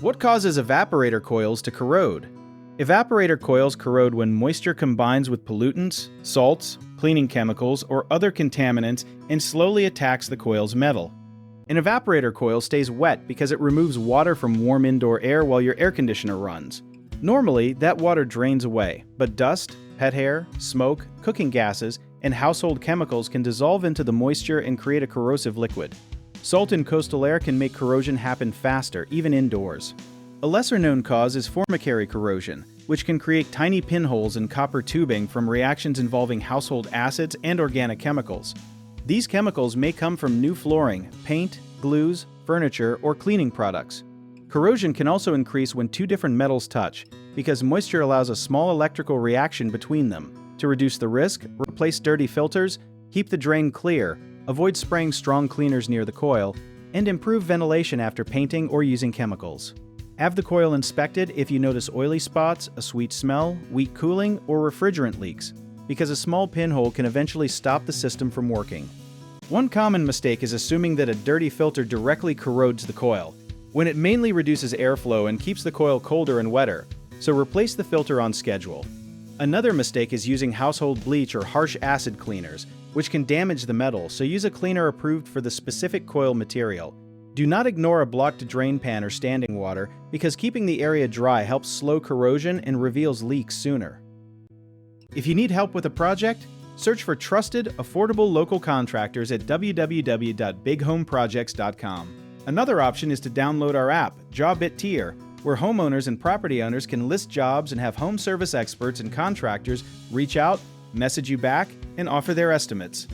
What causes evaporator coils to corrode? Evaporator coils corrode when moisture combines with pollutants, salts, cleaning chemicals, or other contaminants and slowly attacks the coil's metal. An evaporator coil stays wet because it removes water from warm indoor air while your air conditioner runs. Normally, that water drains away, but dust, pet hair, smoke, cooking gases, and household chemicals can dissolve into the moisture and create a corrosive liquid. Salt in coastal air can make corrosion happen faster, even indoors. A lesser-known cause is formicary corrosion, which can create tiny pinholes in copper tubing from reactions involving household acids and organic chemicals. These chemicals may come from new flooring, paint, glues, furniture, or cleaning products. Corrosion can also increase when two different metals touch, because moisture allows a small electrical reaction between them. To reduce the risk, replace dirty filters, keep the drain clear, avoid spraying strong cleaners near the coil, and improve ventilation after painting or using chemicals. Have the coil inspected if you notice oily spots, a sweet smell, weak cooling, or refrigerant leaks, because a small pinhole can eventually stop the system from working. One common mistake is assuming that a dirty filter directly corrodes the coil, when it mainly reduces airflow and keeps the coil colder and wetter, so replace the filter on schedule. Another mistake is using household bleach or harsh acid cleaners, which can damage the metal, so use a cleaner approved for the specific coil material. Do not ignore a blocked drain pan or standing water, because keeping the area dry helps slow corrosion and reveals leaks sooner. If you need help with a project, search for trusted, affordable local contractors at www.bighomeprojects.com. Another option is to download our app, Job It Tier, where homeowners and property owners can list jobs and have home service experts and contractors reach out, message you back, and offer their estimates.